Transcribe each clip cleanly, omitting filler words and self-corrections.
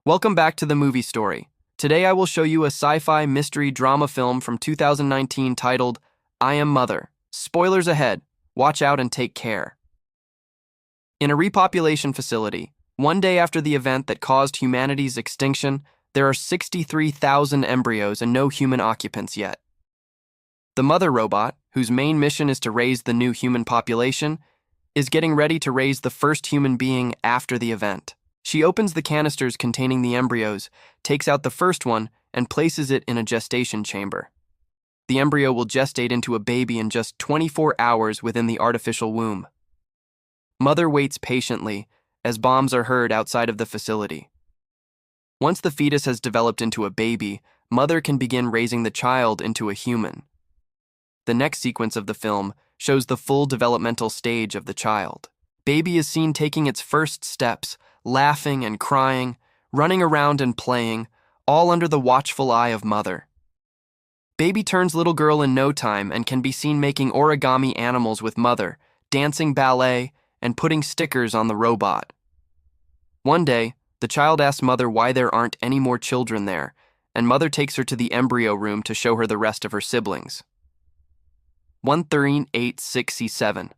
Welcome back to the movie story. Today I will show you a sci-fi mystery drama film from 2019 titled I Am Mother. Spoilers ahead. Watch out and take care. In a repopulation facility, one day after the event that caused humanity's extinction, there are 63,000 embryos and no human occupants yet. The mother robot, whose main mission is to raise the new human population, is getting ready to raise the first human being after the event. She opens the canisters containing the embryos, takes out the first one, and places it in a gestation chamber. The embryo will gestate into a baby in just 24 hours within the artificial womb. Mother waits patiently as bombs are heard outside of the facility. Once the fetus has developed into a baby, mother can begin raising the child into a human. The next sequence of the film shows the full developmental stage of the child. Baby is seen taking its first steps, laughing and crying, running around and playing, all under the watchful eye of mother. Baby turns little girl in no time and can be seen making origami animals with mother, dancing ballet, and putting stickers on the robot. One day, the child asks mother why there aren't any more children there, and mother takes her to the embryo room to show her the rest of her siblings. 13867.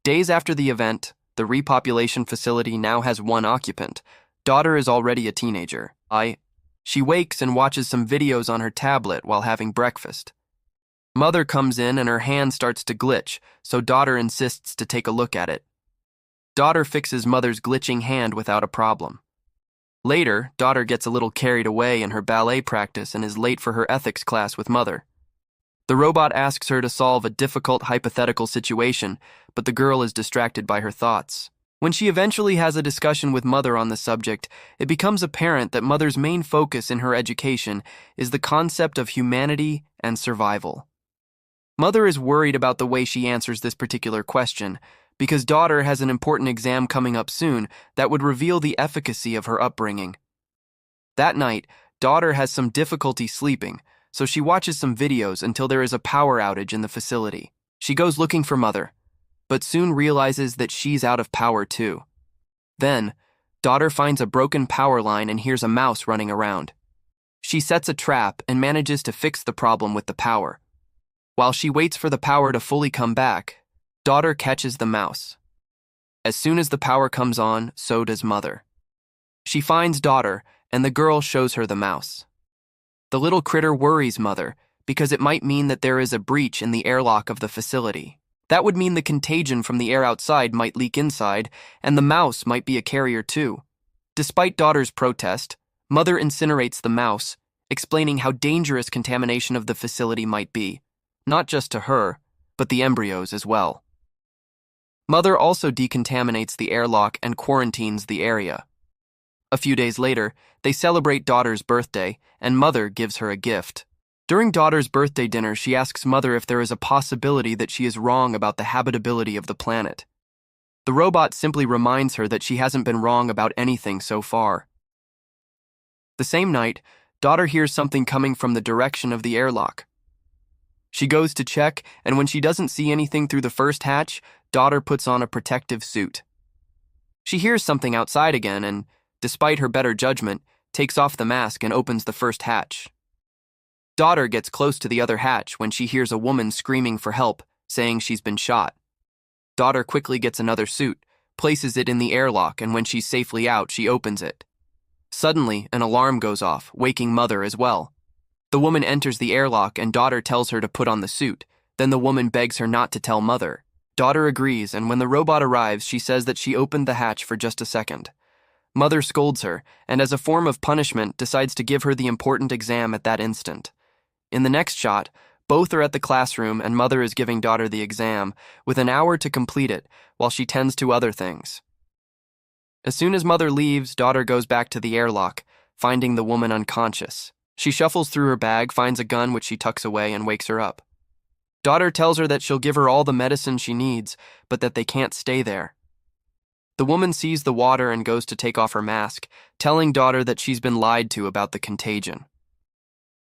Days after the event, the repopulation facility now has one occupant. Daughter is already a teenager. She wakes and watches some videos on her tablet while having breakfast. Mother comes in and her hand starts to glitch, so daughter insists to take a look at it. Daughter fixes mother's glitching hand without a problem. Later, daughter gets a little carried away in her ballet practice and is late for her ethics class with mother. The robot asks her to solve a difficult hypothetical situation, but the girl is distracted by her thoughts. When she eventually has a discussion with mother on the subject, it becomes apparent that mother's main focus in her education is the concept of humanity and survival. Mother is worried about the way she answers this particular question, because daughter has an important exam coming up soon that would reveal the efficacy of her upbringing. That night, daughter has some difficulty sleeping, so she watches some videos until there is a power outage in the facility. She goes looking for mother, but soon realizes that she's out of power too. Then, daughter finds a broken power line and hears a mouse running around. She sets a trap and manages to fix the problem with the power. While she waits for the power to fully come back, daughter catches the mouse. As soon as the power comes on, so does mother. She finds daughter, and the girl shows her the mouse. The little critter worries mother because it might mean that there is a breach in the airlock of the facility. That would mean the contagion from the air outside might leak inside, and the mouse might be a carrier too. Despite daughter's protest, mother incinerates the mouse, explaining how dangerous contamination of the facility might be, not just to her, but the embryos as well. Mother also decontaminates the airlock and quarantines the area. A few days later, they celebrate daughter's birthday, and mother gives her a gift. During daughter's birthday dinner, she asks mother if there is a possibility that she is wrong about the habitability of the planet. The robot simply reminds her that she hasn't been wrong about anything so far. The same night, daughter hears something coming from the direction of the airlock. She goes to check, and when she doesn't see anything through the first hatch, daughter puts on a protective suit. She hears something outside again and, despite her better judgment, takes off the mask and opens the first hatch. Daughter gets close to the other hatch when she hears a woman screaming for help, saying she's been shot. Daughter quickly gets another suit, places it in the airlock, and when she's safely out, she opens it. Suddenly, an alarm goes off, waking mother as well. The woman enters the airlock and daughter tells her to put on the suit. Then the woman begs her not to tell mother. Daughter agrees, and when the robot arrives, she says that she opened the hatch for just a second. Mother scolds her, and as a form of punishment, decides to give her the important exam at that instant. In the next shot, both are at the classroom and mother is giving daughter the exam, with an hour to complete it, while she tends to other things. As soon as mother leaves, daughter goes back to the airlock, finding the woman unconscious. She shuffles through her bag, finds a gun which she tucks away, and wakes her up. Daughter tells her that she'll give her all the medicine she needs, but that they can't stay there. The woman sees the water and goes to take off her mask, telling daughter that she's been lied to about the contagion.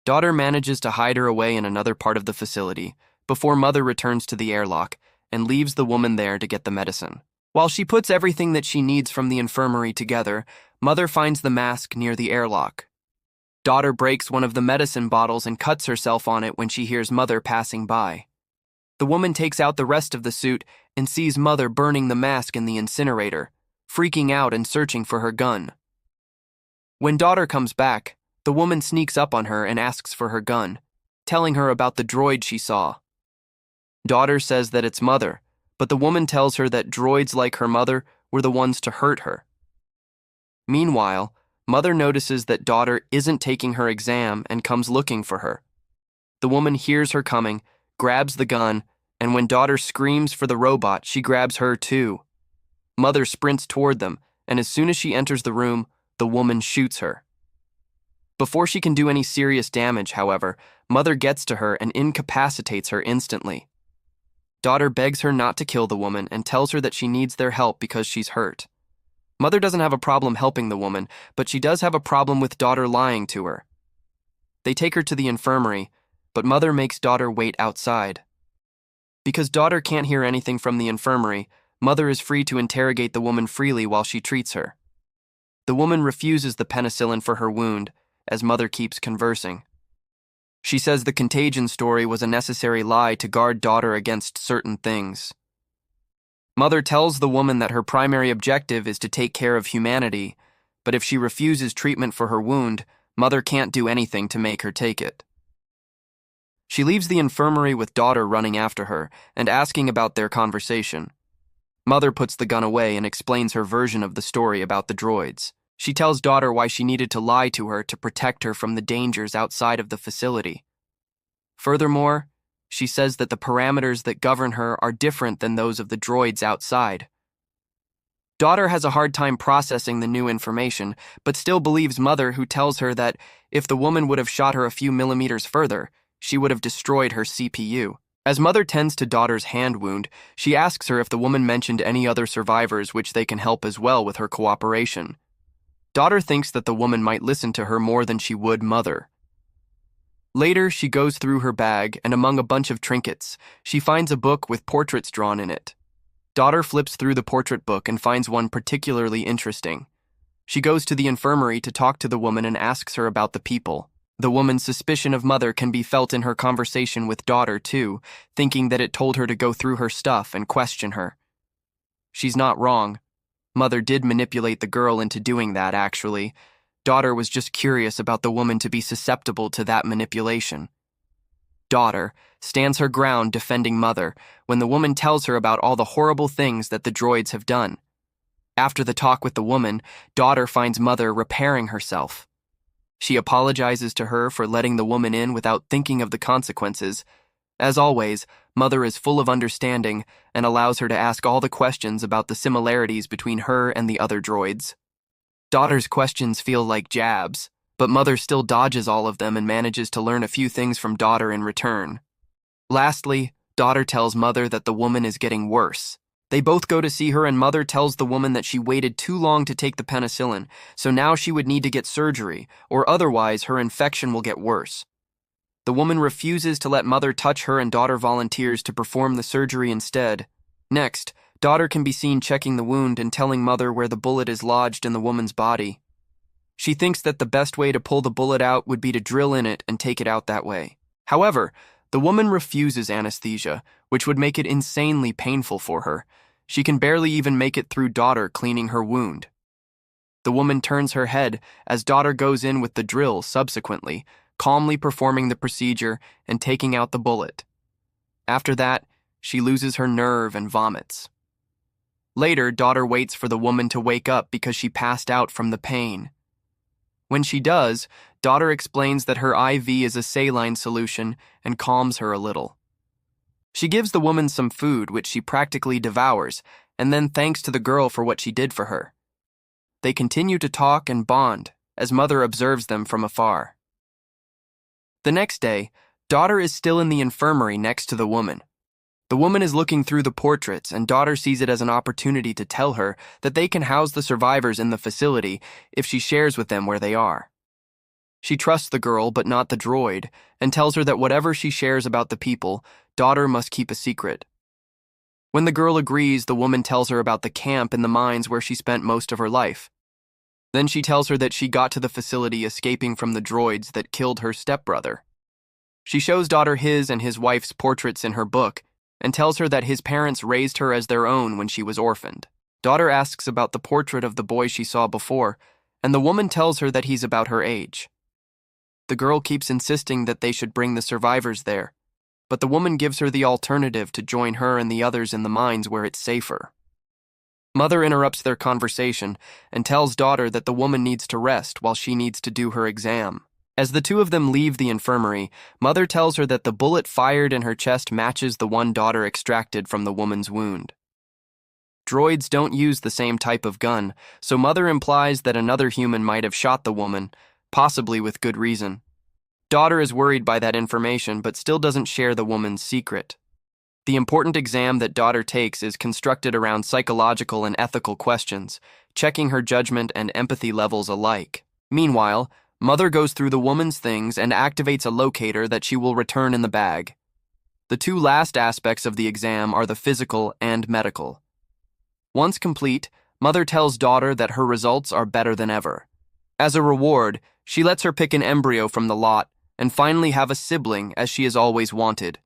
Daughter manages to hide her away in another part of the facility before mother returns to the airlock and leaves the woman there to get the medicine. While she puts everything that she needs from the infirmary together, mother finds the mask near the airlock. Daughter breaks one of the medicine bottles and cuts herself on it when she hears mother passing by. The woman takes out the rest of the suit and sees mother burning the mask in the incinerator, freaking out and searching for her gun. When daughter comes back, the woman sneaks up on her and asks for her gun, telling her about the droid she saw. Daughter says that it's mother, but the woman tells her that droids like her mother were the ones to hurt her. Meanwhile, mother notices that daughter isn't taking her exam and comes looking for her. The woman hears her coming, grabs the gun, and when daughter screams for the robot, she grabs her too. Mother sprints toward them, and as soon as she enters the room, the woman shoots her. Before she can do any serious damage, however, mother gets to her and incapacitates her instantly. Daughter begs her not to kill the woman and tells her that she needs their help because she's hurt. Mother doesn't have a problem helping the woman, but she does have a problem with daughter lying to her. They take her to the infirmary, but mother makes daughter wait outside. Because daughter can't hear anything from the infirmary, mother is free to interrogate the woman freely while she treats her. The woman refuses the penicillin for her wound, as mother keeps conversing. She says the contagion story was a necessary lie to guard daughter against certain things. Mother tells the woman that her primary objective is to take care of humanity, but if she refuses treatment for her wound, mother can't do anything to make her take it. She leaves the infirmary with daughter running after her and asking about their conversation. Mother puts the gun away and explains her version of the story about the droids. She tells daughter why she needed to lie to her to protect her from the dangers outside of the facility. Furthermore, she says that the parameters that govern her are different than those of the droids outside. Daughter has a hard time processing the new information, but still believes mother, who tells her that if the woman would have shot her a few millimeters further, she would have destroyed her CPU. As mother tends to daughter's hand wound, she asks her if the woman mentioned any other survivors which they can help as well with her cooperation. Daughter thinks that the woman might listen to her more than she would mother. Later, she goes through her bag, and among a bunch of trinkets, she finds a book with portraits drawn in it. Daughter flips through the portrait book and finds one particularly interesting. She goes to the infirmary to talk to the woman and asks her about the people. The woman's suspicion of mother can be felt in her conversation with daughter, too, thinking that it told her to go through her stuff and question her. She's not wrong. Mother did manipulate the girl into doing that, actually. Daughter was just curious about the woman to be susceptible to that manipulation. Daughter stands her ground defending mother when the woman tells her about all the horrible things that the droids have done. After the talk with the woman, daughter finds mother repairing herself. She apologizes to her for letting the woman in without thinking of the consequences. As always, mother is full of understanding and allows her to ask all the questions about the similarities between her and the other droids. Daughter's questions feel like jabs, but mother still dodges all of them and manages to learn a few things from daughter in return. Lastly, daughter tells mother that the woman is getting worse. They both go to see her, and mother tells the woman that she waited too long to take the penicillin, so now she would need to get surgery, or otherwise her infection will get worse. The woman refuses to let mother touch her, and daughter volunteers to perform the surgery instead. Next, daughter can be seen checking the wound and telling mother where the bullet is lodged in the woman's body. She thinks that the best way to pull the bullet out would be to drill in it and take it out that way. However, the woman refuses anesthesia, which would make it insanely painful for her. She can barely even make it through daughter cleaning her wound. The woman turns her head as daughter goes in with the drill subsequently, calmly performing the procedure and taking out the bullet. After that, she loses her nerve and vomits. Later, daughter waits for the woman to wake up because she passed out from the pain. When she does, daughter explains that her IV is a saline solution and calms her a little. She gives the woman some food, which she practically devours, and then thanks to the girl for what she did for her. They continue to talk and bond as mother observes them from afar. The next day, daughter is still in the infirmary next to the woman. The woman is looking through the portraits, and daughter sees it as an opportunity to tell her that they can house the survivors in the facility if she shares with them where they are. She trusts the girl but not the droid, and tells her that whatever she shares about the people, daughter must keep a secret. When the girl agrees, the woman tells her about the camp in the mines where she spent most of her life. Then she tells her that she got to the facility escaping from the droids that killed her stepbrother. She shows daughter his and his wife's portraits in her book and tells her that his parents raised her as their own when she was orphaned. Daughter asks about the portrait of the boy she saw before, and the woman tells her that he's about her age. The girl keeps insisting that they should bring the survivors there, but the woman gives her the alternative to join her and the others in the mines where it's safer. Mother interrupts their conversation and tells daughter that the woman needs to rest while she needs to do her exam. As the two of them leave the infirmary, Mother tells her that the bullet fired in her chest matches the one daughter extracted from the woman's wound. Droids don't use the same type of gun, so Mother implies that another human might have shot the woman, possibly with good reason. Daughter is worried by that information but still doesn't share the woman's secret. The important exam that daughter takes is constructed around psychological and ethical questions, checking her judgment and empathy levels alike. Meanwhile, Mother goes through the woman's things and activates a locator that she will return in the bag. The two last aspects of the exam are the physical and medical. Once complete, Mother tells daughter that her results are better than ever. As a reward, she lets her pick an embryo from the lot and finally have a sibling as she has always wanted.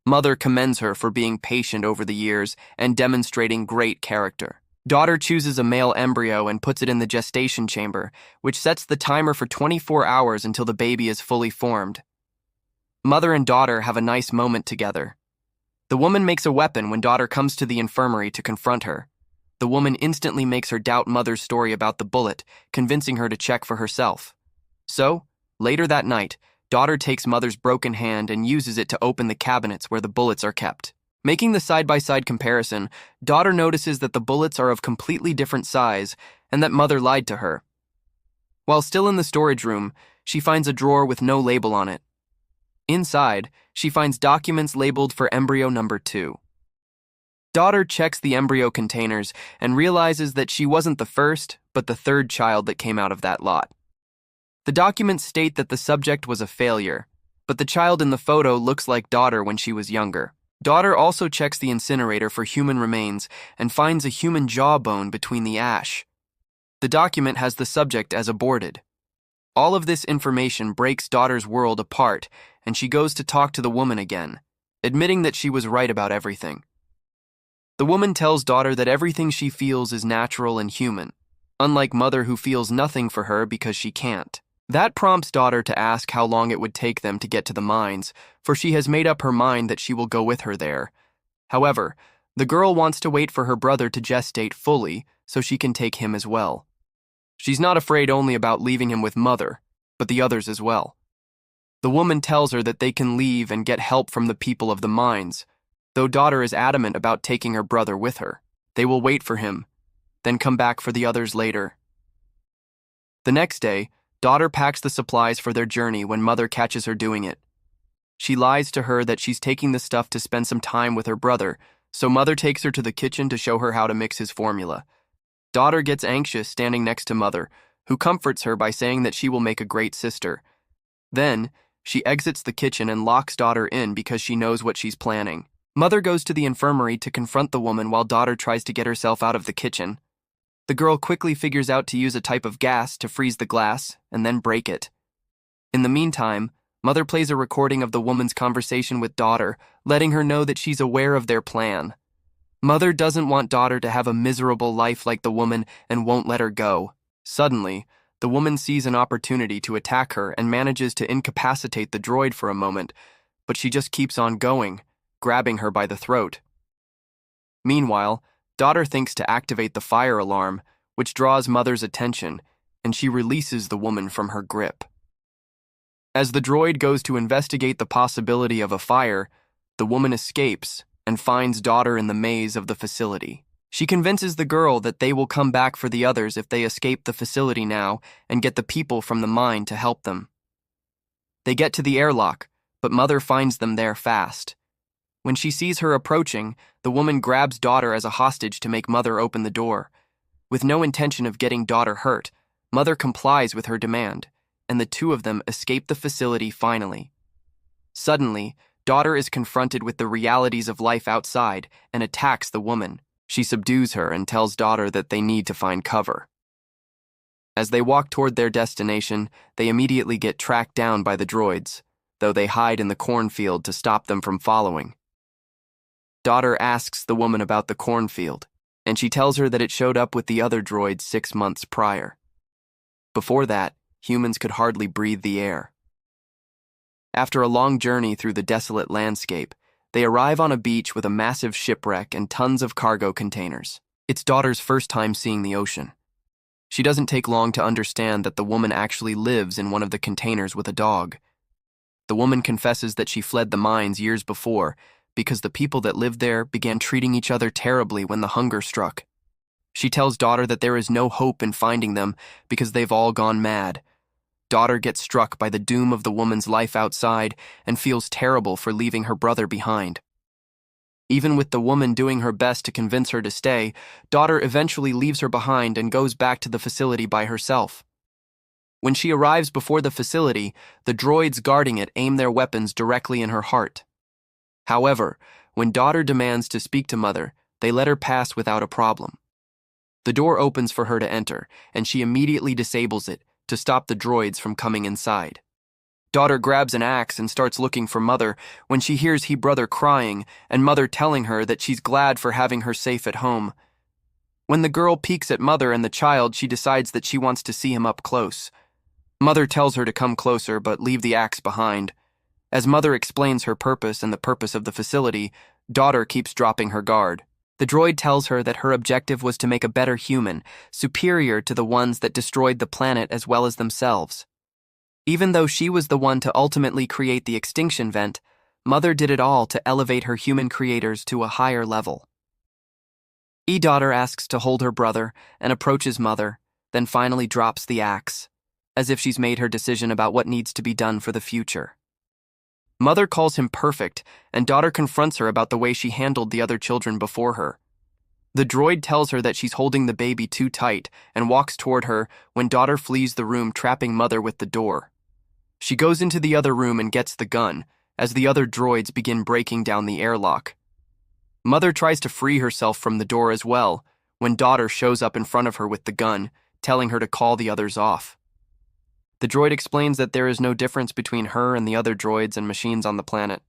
Mother commends her for being patient over the years and demonstrating great character. Daughter chooses a male embryo and puts it in the gestation chamber, which sets the timer for 24 hours until the baby is fully formed. Mother and daughter have a nice moment together. The woman makes a weapon when daughter comes to the infirmary to confront her. The woman instantly makes her doubt Mother's story about the bullet, convincing her to check for herself. So, later that night, daughter takes Mother's broken hand and uses it to open the cabinets where the bullets are kept. Making the side-by-side comparison, daughter notices that the bullets are of completely different size and that Mother lied to her. While still in the storage room, she finds a drawer with no label on it. Inside, she finds documents labeled for embryo number 2. Daughter checks the embryo containers and realizes that she wasn't the first, but the third child that came out of that lot. The documents state that the subject was a failure, but the child in the photo looks like daughter when she was younger. Daughter also checks the incinerator for human remains and finds a human jawbone between the ash. The document has the subject as aborted. All of this information breaks daughter's world apart, and she goes to talk to the woman again, admitting that she was right about everything. The woman tells daughter that everything she feels is natural and human, unlike Mother who feels nothing for her because she can't. That prompts daughter to ask how long it would take them to get to the mines, for she has made up her mind that she will go with her there. However, the girl wants to wait for her brother to gestate fully so she can take him as well. She's not afraid only about leaving him with Mother, but the others as well. The woman tells her that they can leave and get help from the people of the mines, though daughter is adamant about taking her brother with her. They will wait for him, then come back for the others later. The next day, daughter packs the supplies for their journey when Mother catches her doing it. She lies to her that she's taking the stuff to spend some time with her brother, so Mother takes her to the kitchen to show her how to mix his formula. Daughter gets anxious standing next to Mother, who comforts her by saying that she will make a great sister. Then, she exits the kitchen and locks daughter in because she knows what she's planning. Mother goes to the infirmary to confront the woman while daughter tries to get herself out of the kitchen. The girl quickly figures out to use a type of gas to freeze the glass and then break it. In the meantime, Mother plays a recording of the woman's conversation with daughter, letting her know that she's aware of their plan. Mother doesn't want daughter to have a miserable life like the woman and won't let her go. Suddenly, the woman sees an opportunity to attack her and manages to incapacitate the droid for a moment, but she just keeps on going, grabbing her by the throat. Meanwhile, daughter thinks to activate the fire alarm, which draws Mother's attention, and she releases the woman from her grip. As the droid goes to investigate the possibility of a fire, the woman escapes and finds daughter in the maze of the facility. She convinces the girl that they will come back for the others if they escape the facility now and get the people from the mine to help them. They get to the airlock, but Mother finds them there fast. When she sees her approaching, the woman grabs daughter as a hostage to make Mother open the door. With no intention of getting daughter hurt, Mother complies with her demand, and the two of them escape the facility finally. Suddenly, Daughter is confronted with the realities of life outside and attacks the woman. She subdues her and tells daughter that they need to find cover. As they walk toward their destination, they immediately get tracked down by the droids, though they hide in the cornfield to stop them from following. Daughter asks the woman about the cornfield, and she tells her that it showed up with the other droids 6 months prior. Before that, humans could hardly breathe the air. After a long journey through the desolate landscape, they arrive on a beach with a massive shipwreck and tons of cargo containers. It's Daughter's first time seeing the ocean. She doesn't take long to understand that the woman actually lives in one of the containers with a dog. The woman confesses that she fled the mines years before because the people that lived there began treating each other terribly when the hunger struck. She tells Daughter that there is no hope in finding them because they've all gone mad. Daughter gets struck by the doom of the woman's life outside and feels terrible for leaving her brother behind. Even with the woman doing her best to convince her to stay, Daughter eventually leaves her behind and goes back to the facility by herself. When she arrives before the facility, the droids guarding it aim their weapons directly in her heart. However, when Daughter demands to speak to Mother, they let her pass without a problem. The door opens for her to enter, and she immediately disables it to stop the droids from coming inside. Daughter grabs an axe and starts looking for Mother when she hears brother crying and Mother telling her that she's glad for having her safe at home. When the girl peeks at Mother and the child, she decides that she wants to see him up close. Mother tells her to come closer but leave the axe behind. As Mother explains her purpose and the purpose of the facility, Daughter keeps dropping her guard. The droid tells her that her objective was to make a better human, superior to the ones that destroyed the planet as well as themselves. Even though she was the one to ultimately create the extinction vent, Mother did it all to elevate her human creators to a higher level. Daughter asks to hold her brother and approaches Mother, then finally drops the axe, as if she's made her decision about what needs to be done for the future. Mother calls him perfect, and Daughter confronts her about the way she handled the other children before her. The droid tells her that she's holding the baby too tight and walks toward her when Daughter flees the room, trapping Mother with the door. She goes into the other room and gets the gun, as the other droids begin breaking down the airlock. Mother tries to free herself from the door as well, when Daughter shows up in front of her with the gun, telling her to call the others off. The droid explains that there is no difference between her and the other droids and machines on the planet.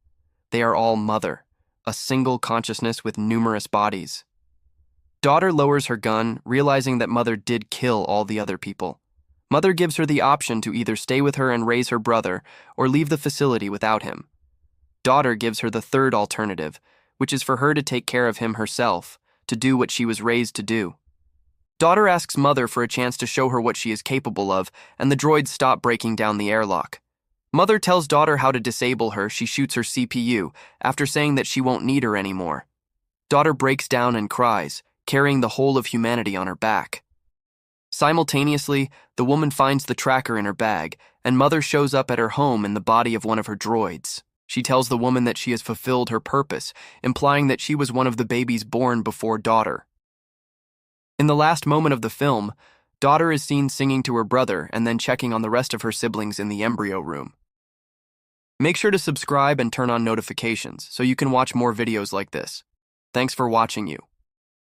They are all Mother, a single consciousness with numerous bodies. Daughter lowers her gun, realizing that Mother did kill all the other people. Mother gives her the option to either stay with her and raise her brother or leave the facility without him. Daughter gives her the third alternative, which is for her to take care of him herself, to do what she was raised to do. Daughter asks Mother for a chance to show her what she is capable of, and the droids stop breaking down the airlock. Mother tells Daughter how to disable her. She shoots her CPU, after saying that she won't need her anymore. Daughter breaks down and cries, carrying the whole of humanity on her back. Simultaneously, the woman finds the tracker in her bag, and Mother shows up at her home in the body of one of her droids. She tells the woman that she has fulfilled her purpose, implying that she was one of the babies born before Daughter. In the last moment of the film, Daughter is seen singing to her brother and then checking on the rest of her siblings in the embryo room. Make sure to subscribe and turn on notifications so you can watch more videos like this. Thanks for watching you.